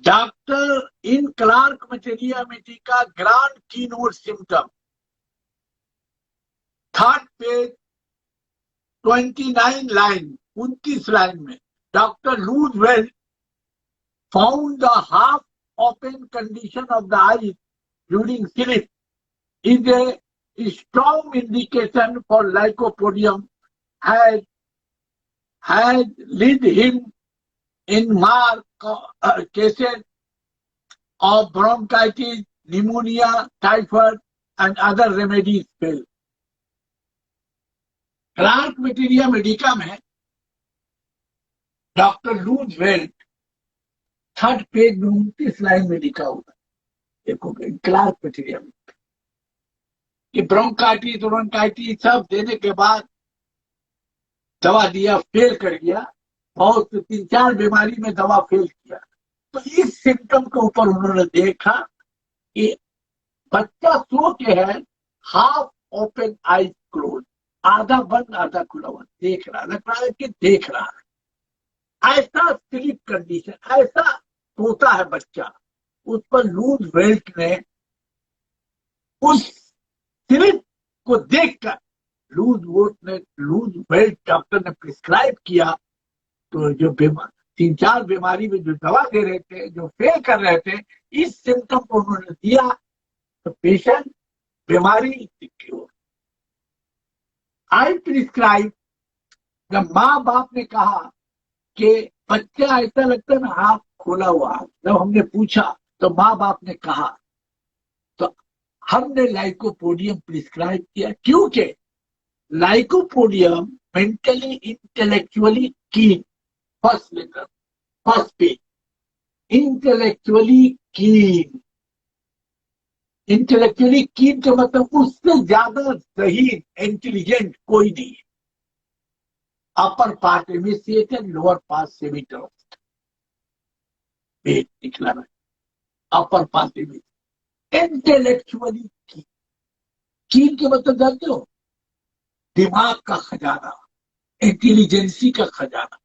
doctor in Clarke materia medica grand keynote symptom, third page, 29 line, 29 line में, doctor Roosevelt found the half open condition of the eye during sleep is a strong indication for lycopodium had led him in more cases of bronchitis, pneumonia, typhoid, and other remedies fail. Clarke materia medica में डॉक्टर लूजवेल्ट थर्ड पेज में 29 लाइन में लिखा हुआ है, देखो क्लार्क मैटेरिया में कि ब्रोंकाइटिस सब देने के बाद दवा दिया, फेल कर गया। बहुत 3-4 बीमारी में दवा फेल किया। तो इस सिम्टम के ऊपर उन्होंने देखा कि बच्चा सो के है, हाफ ओपन आईज क्लोज, आधा बंद आधा खुला हुआ देख रहा, लग रहा है कि देख रहा है। ऐसा स्लीप कंडीशन, ऐसा सोता है बच्चा। उस पर लूजवेल्ट ने उस स्लीप को देखकर लूजवेल्ट डॉक्टर ने प्रिस्क्राइब किया। तो जो 3-4 बीमारी में जो दवा दे रहे थे, जो फेल कर रहे थे, इस सिम्टम को उन्होंने दिया तो पेशेंट बीमारी सिक्योर। आई प्रिस्क्राइब, जब माँ बाप ने कहा कि बच्चा ऐसा लगता है ना हाथ खोला हुआ, जब हमने पूछा तो माँ बाप ने कहा, तो हमने लाइकोपोडियम प्रिस्क्राइब किया, क्योंकि lycopodium mentally intellectually keen, first letter first page, intellectually keen. Intellectually keen का मतलब उससे ज्यादा सही इंटेलिजेंट कोई नहीं है। अपर पार्ट एमिसिएटेड, लोअर पार्ट सेमीटर्फ, पेट निकला है, अपर पार्ट इंटेलेक्चुअली कीन। कीन के मतलब जानते हो, दिमाग का खजाना, इंटेलिजेंसी का खजाना।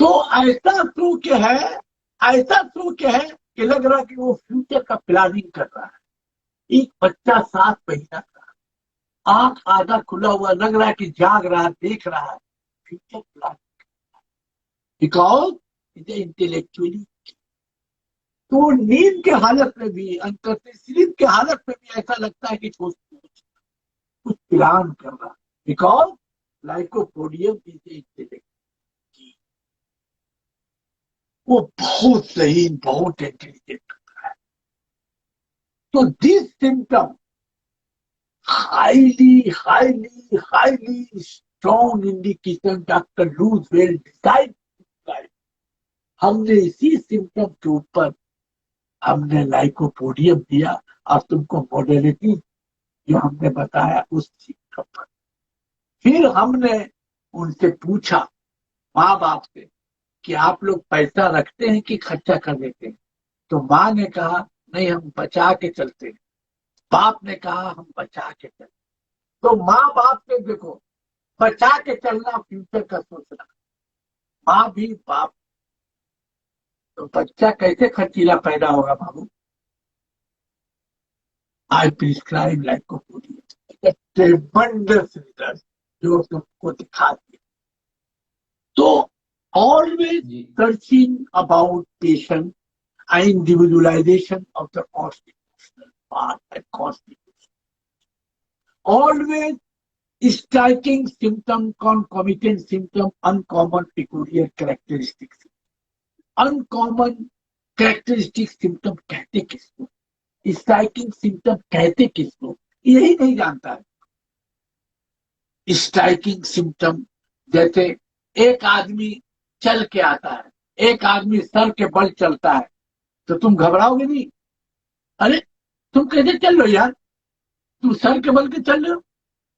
तो ऐसा सूक्ष्म है, ऐसा सूक्ष्म है कि लग रहा कि वो फ्यूचर का प्लानिंग कर रहा है। एक बच्चा 7 महीना का, आंख आधा खुला हुआ, लग रहा है कि जाग रहा है, देख रहा है, future planning, because it is intellectually. तो नींद के हालत में भी, स्लीप के हालत में भी ऐसा लगता है कि कुछ प्लान कर रहा है, बिकॉज लाइकोपोडियम इज इंटेलेक्ट। वो बहुत सही, बहुत इंटेलिजेंट होता है। तो this symptom highly strong indication doctor Roosevelt decide. हमने इसी सिम्टम के ऊपर हमने लाइकोपोडियम दिया और तुमको मोडेलिटी जो हमने बताया उस सिम्टम पर। फिर हमने उनसे पूछा, माँ बाप से, कि आप लोग पैसा रखते हैं कि खर्चा कर देते हैं? तो माँ ने कहा नहीं, हम बचा के चलते हैं। बाप ने कहा हम बचा के चलते। तो माँ बाप ने देखो, बचा के चलना, फ्यूचर का सोचना, माँ भी बाप। तो बच्चा कैसे खर्चीला पैदा होगा बाबू? आई प्रिस्क्राइब लाइकोपोडियम, ट्रेमेंडस रिजल्ट जो तुमको दिखा दिया। तो always searching about patient and individualization of the constitutional part and constitution. Always striking symptom, concomitant symptom, uncommon peculiar characteristics. Uncommon characteristic symptom कहते किसको, स्ट्राइकिंग सिम्टम कहते किसको, यही नहीं जानता है। स्ट्राइकिंग सिम्टम जैसे एक आदमी चल के आता है, एक आदमी सर के बल चलता है, तो तुम घबराओगे नहीं? अरे तुम कैसे चल रहे हो यार, तुम सर के बल के चल रहे हो?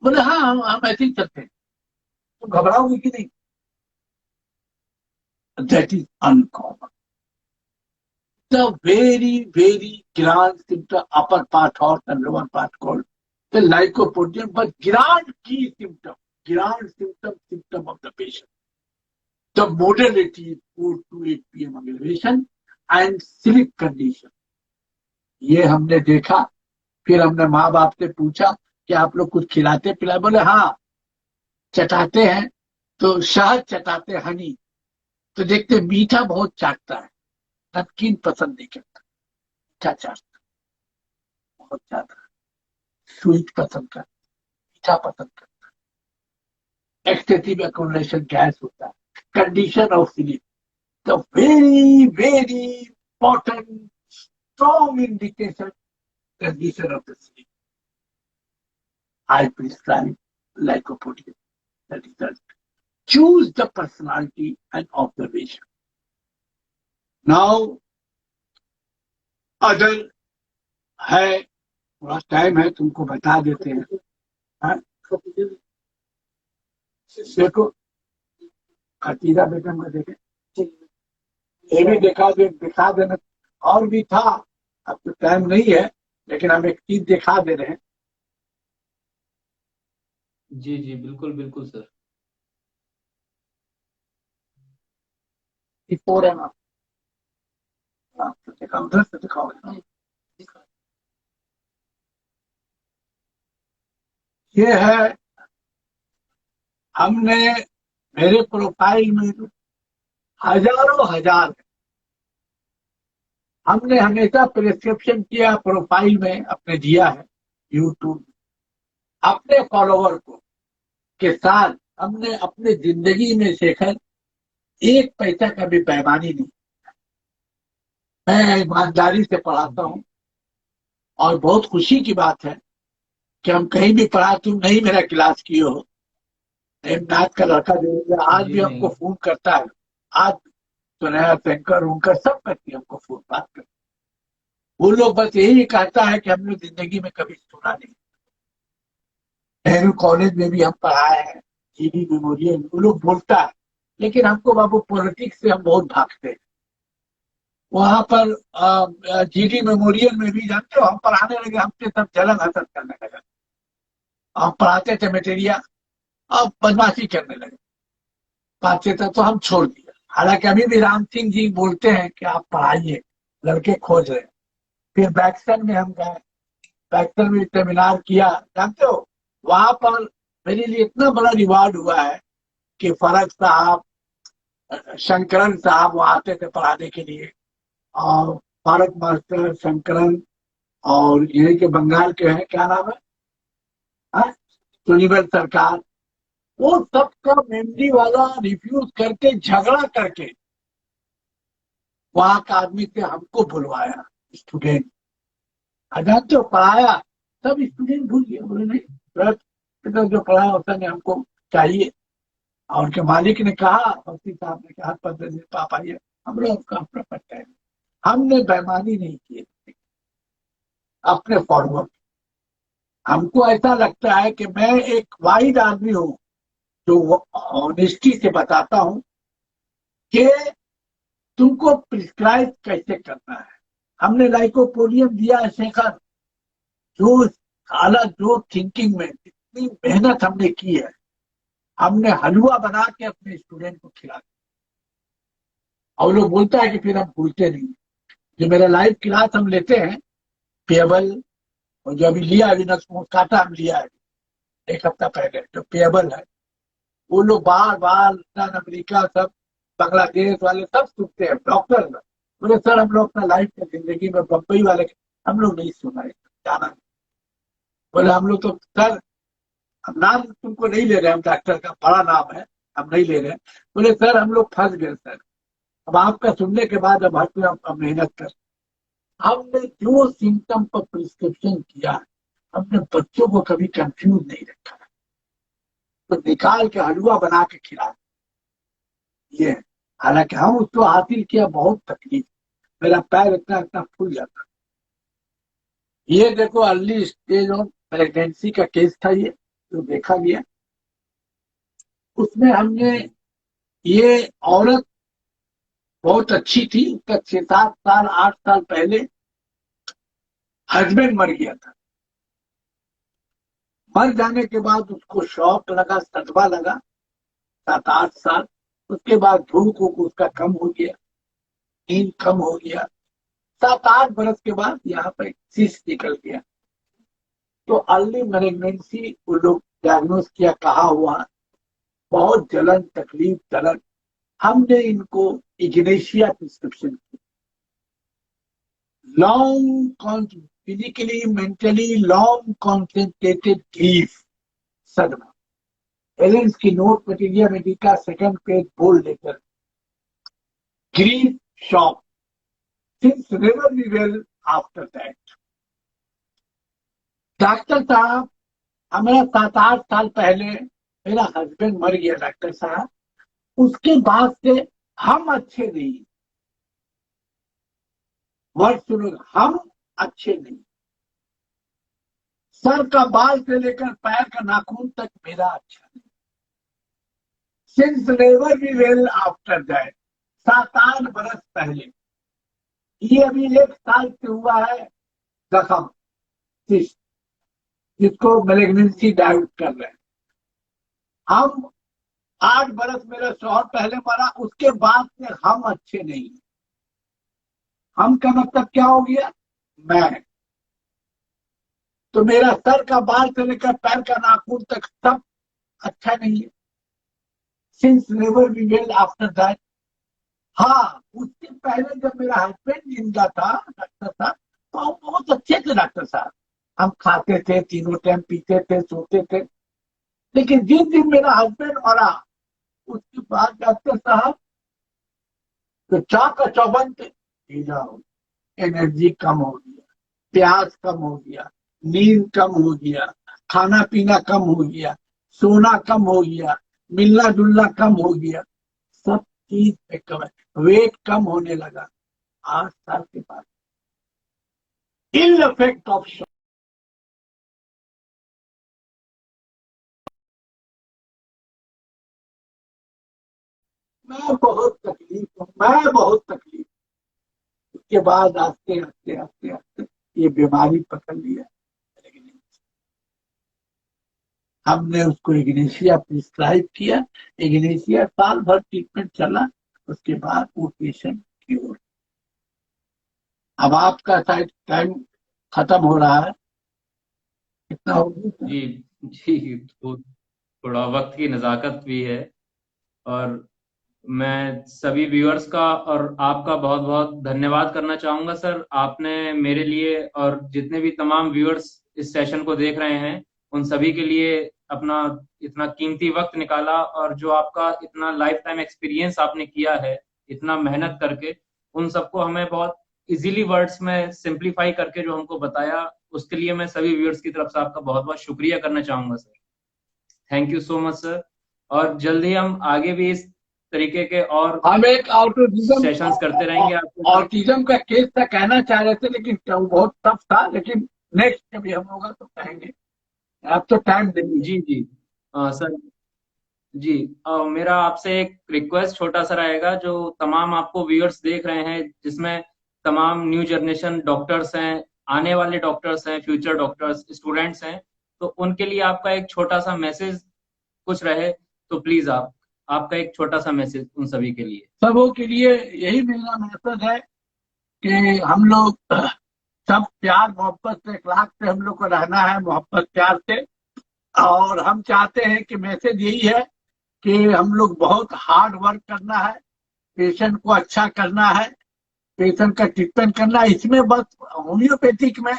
बोले हाँ हम ऐसे ही चलते हैं। तुम घबराओगे कि नहीं? That is uncommon. The very grand symptom, upper part hot and lower part cold, the lycopodium, but grand key symptom, grand symptom of the patient. The modality is 4 to 8 PM elevation and sleep condition। ये हमने देखा। फिर हमने माँ बाप से पूछा कि आप लोग कुछ खिलाते पिलाते? बोले हाँ चटाते हैं, तो शहद चटाते, हनी। तो देखते मीठा बहुत चाटता है, नमकीन पसंद नहीं करता, मीठा चाटता बहुत ज्यादा, स्वीट पसंद करता, मीठा पसंद करता, एक्सेसिव एक्यूमुलेशन गैस होता है, condition of sleep, the very important, strong indication condition of the sleep. I prescribe lycopodium. The result. Choose the personality and observation. Now, other है, थोड़ा टाइम है, तुमको बता देते हैं. देखो, खतीजा बेगम का देखे, ये भी दिखा देना. और भी था, अब तो टाइम नहीं है, लेकिन हम एक चीज दिखा दे रहे हैं. जी जी, बिल्कुल बिल्कुल सर. बिफोर है ना, देखा उधर से दिखाओ. ये है, हमने मेरे प्रोफाइल में हजारों हजार, हमने हमेशा प्रिस्क्रिप्शन किया, प्रोफाइल में अपने दिया है. यूट्यूब अपने फॉलोवर को के साथ हमने अपने जिंदगी में शेखर एक पैसा का भी बेईमानी नहीं. मैं ईमानदारी से पढ़ाता हूँ, और बहुत खुशी की बात है कि हम कहीं भी पढ़ा, तुम नहीं मेरा क्लास किए हो. नाथ का लड़का जो आज भी हमको फोन करता है, आज सुनया शंकर उनकर सब करती है हमको फोन, बात करते. वो लोग बस यही कहता है कि हमने जिंदगी में कभी सुना नहीं. नेहरू कॉलेज में भी हम पढ़ाए हैं, जीडी मेमोरियल, वो लोग बोलता है, लेकिन हमको बाबू पॉलिटिक्स से हम बहुत भागते हैं. वहां पर जीडी मेमोरियल में भी जानते हो, हम पढ़ाने लगे, हमसे सब जलन हसद करने लगा. हम पढ़ाते थे मटेरियल, अब बदमाशी करने लगे. बातचीत तो हम छोड़ दिया. हालांकि अभी भी राम सिंह जी बोलते हैं कि आप पढ़ाइए, लड़के खोज रहे हैं. फिर बैक्सन में हम गए, बैक्सन में सेमिनार किया, जानते हो. वहां पर मेरे लिए इतना बड़ा रिवार्ड हुआ है कि फरक साहब, शंकरन साहब वहां आते थे पढ़ाने के लिए, और फारक मास्टर, शंकरन, और यही के बंगाल के हैं, क्या नाम है, सुनीबल सरकार. वो सबका मेमोरी वाला रिफ्यूज करके, झगड़ा करके वहां का आदमी से हमको बुलवाया. स्टूडेंट जानते हो, पढ़ाया, सब स्टूडेंट भूल गए. बोले नहीं सर, जो पढ़ाया होता नहीं, हमको चाहिए. और उनके मालिक ने कहा, वसी साहब ने कहा, 15 दिन आप आइए, हम लोग का प्रपट है. हमने बेईमानी नहीं की अपने फॉरवर्ड. हमको ऐसा लगता है कि मैं एक वाइड आदमी हूं, जो ऑनेस्टी से बताता हूं कि तुमको प्रिस्क्राइब कैसे करना है. हमने लाइकोपोडियम दिया है शेखर, जो अलग जो थिंकिंग में इतनी मेहनत हमने की है. हमने हलवा बना के अपने स्टूडेंट को खिला. और लोग बोलता है कि फिर हम भूलते नहीं. जो मेरा लाइव क्लास हम लेते हैं, पेबल, और जो अभी लिया अभी काटा हम लिया है एक हफ्ता पहले, जो पेबल है, वो लोग बार बार अमेरिका, सब बांग्लादेश वाले सब सुनते हैं. डॉक्टर बोले सर हम लोग अपना लाइफ में जिंदगी में बम्बई वाले हम लोग नहीं सुना है, जाना नहीं. बोले हम लोग तो सर, हम नाम तुमको नहीं ले रहे, हम डॉक्टर का बड़ा नाम है, हम नहीं ले रहे. बोले सर हम लोग फंस गए सर, अब आपका सुनने के बाद अब हट मेहनत कर. हमने जो सिम्टम पर प्रिस्क्रिप्शन किया, हमने बच्चों को कभी कंफ्यूज नहीं रखा, तो निकाल के हलवा बना के खिला. ये हालांकि हम उसको हासिल किया, बहुत तकलीफ, मेरा पैर इतना इतना फूल जाता. ये देखो अर्ली स्टेज ऑफ प्रेगनेंसी का केस था, ये जो देखा गया. उसमें हमने, ये औरत बहुत अच्छी थी, उसका 6-7 साल 8 साल पहले हस्बैंड मर गया था. मर जाने के बाद उसको शॉक लगा, सदमा लगा, 7-8 साल. उसके बाद भूख उसका कम हो गया, नींद कम हो गया. 7-8 बरस के बाद यहाँ पर सिस्ट निकल गया. तो अर्ली प्रेगनेंसी वो लोग डायग्नोस किया, कहा हुआ बहुत जलन, तकलीफ, दर्द. हमने इनको इग्नेशिया प्रिस्क्रिप्शन की. Long physically mentally long concentrated grief, सदमा. Allen's keynote materia medica 2nd page bold लेकर, grief shock. things never be well after that. Doctor साहब, हमें 7-8 साल पहले मेरा हस्बैंड मर गया डॉक्टर साहब, उसके बाद से हम अच्छे नहीं, वर्ड सुनो, हम अच्छे नहीं। सर का बाल से लेकर पैर का नाखून तक मेरा अच्छा नहीं। Since never be well after that, 7-8 बरस पहले, ये अभी 1 साल से हुआ है जख्म, जिसको मैलिग्नेंसी डाउट कर रहे हैं हम। 8 बरस मेरा शौहर पहले मरा, उसके बाद से हम अच्छे नहीं। हम का मतलब क्या हो गया? मैं। तो मेरा सर का बाल से लेकर पैर का नाखून तक सब अच्छा नहीं है। Since never be well after that. हाँ, उससे पहले जब मेरा हस्बैंड जिंदा था डॉक्टर साहब, तो हम बहुत अच्छे थे डॉक्टर साहब। हम खाते थे, तीनों टाइम पीते थे, सोते थे। लेकिन जिस दिन मेरा हस्बैंड मरा, उसके बाद डॉक्टर साहब तो का चौबंद थे, एनर्जी कम हो गया, प्यास कम हो गया, नींद कम हो गया, खाना पीना कम हो गया, सोना कम हो गया, मिलना जुलना कम हो गया, सब चीज पे कम है। वेट कम होने लगा 8 साल के बाद। इल इफेक्ट ऑफ मैं बहुत तकलीफ हूँ, मैं बहुत तकलीफ। उसके बाद आस्ते आस्ते आस्ते आस्ते ये बीमारी पकड़ लिया। हमने उसको इग्नेशिया प्रिस्क्राइब किया, इग्नेशिया साल भर ट्रीटमेंट चला, उसके बाद वो पेशेंट क्योर। अब आपका शायद टाइम खत्म हो रहा है, कितना हो गया? जी जी, तो थोड़ा वक्त की नज़ाकत भी है। और मैं सभी व्यूअर्स का और आपका बहुत बहुत धन्यवाद करना चाहूँगा सर। आपने मेरे लिए और जितने भी तमाम व्यूअर्स इस सेशन को देख रहे हैं, उन सभी के लिए अपना इतना कीमती वक्त निकाला, और जो आपका इतना लाइफ टाइम एक्सपीरियंस आपने किया है इतना मेहनत करके, उन सबको हमें बहुत इजीली वर्ड्स में सिंप्लीफाई करके जो हमको बताया, उसके लिए मैं सभी व्यूअर्स की तरफ से आपका बहुत बहुत शुक्रिया करना चाहूँगा sir. Thank you so much sir. और जल्द ही हम आगे भी इस तरीके के और हम एक ऑटिज्म सेशंस करते रहेंगे आपके साथ। ऑटिज्म का केस था कहना चाह रहे थे, लेकिन वो बहुत टफ था, लेकिन नेक्स्ट कभी हम होगा तो कहेंगे। आप तो टाइम देंगे। जी जी सर जी। मेरा आपसे एक रिक्वेस्ट छोटा सा रहेगा, जो तमाम आपको व्यूअर्स देख रहे हैं, जिसमें तमाम न्यू जनरेशन डॉक्टर्स हैं, आने वाले डॉक्टर्स हैं, फ्यूचर डॉक्टर्स, स्टूडेंट्स हैं, तो उनके लिए आपका एक छोटा सा मैसेज कुछ रहे तो प्लीज आपका एक छोटा सा मैसेज उन सभी के लिए। सबों के लिए यही मेरा मैसेज है कि हम लोग सब प्यार मोहब्बत से, इखलाक से हम लोग को रहना है, मोहब्बत प्यार से। और हम चाहते हैं कि मैसेज यही है कि हम लोग बहुत हार्ड वर्क करना है, पेशेंट को अच्छा करना है, पेशेंट का ट्रीटमेंट करना है। इसमें बस होम्योपैथिक में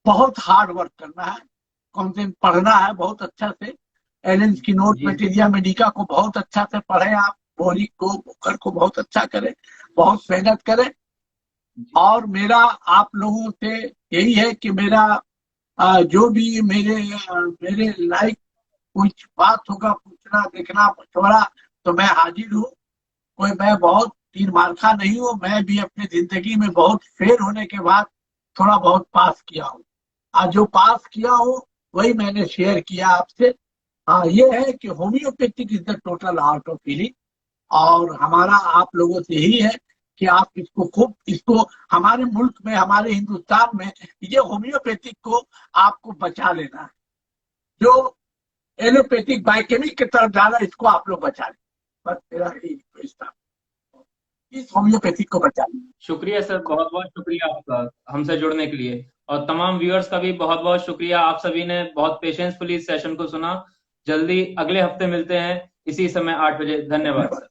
बहुत हार्ड वर्क करना है, कॉन्सेंट पढ़ना है बहुत अच्छा से। एलेंस की नोट मटेरिया मेडिका को बहुत अच्छा से पढ़ें आप, बोली को बुकर को बहुत अच्छा करें, बहुत मेहनत करें। और मेरा आप लोगों से यही है कि मेरा जो भी मेरे लाइक कुछ बात होगा, पूछना देखना मशवरा, तो मैं हाजिर हूँ। कोई मैं बहुत तीर मारखा नहीं हूँ, मैं भी अपनी जिंदगी में बहुत फेल होने के बाद थोड़ा बहुत पास किया हूँ। आज जो पास किया हो वही मैंने शेयर किया आपसे। ये है कि homeopathic is the total art of healing, और हमारा आप लोगों से यही है कि आप इसको हमारे मुल्क में, हमारे हिंदुस्तान में ये होम्योपैथिक को आपको बचा लेना है। जो एलोपैथिक बायोकेमिक की तरफ जाना, इसको आप लोग बचा लें, बस मेरा यही रिक्वेस्ट था, इस होम्योपैथिक को बचा लें। शुक्रिया सर, बहुत बहुत शुक्रिया आपका हमसे जुड़ने के लिए। और तमाम व्यूअर्स का भी बहुत बहुत शुक्रिया, आप सभी ने बहुत पेशेंसफुली इस सेशन को सुना। जल्दी अगले हफ्ते मिलते हैं इसी समय 8 बजे। धन्यवाद सर।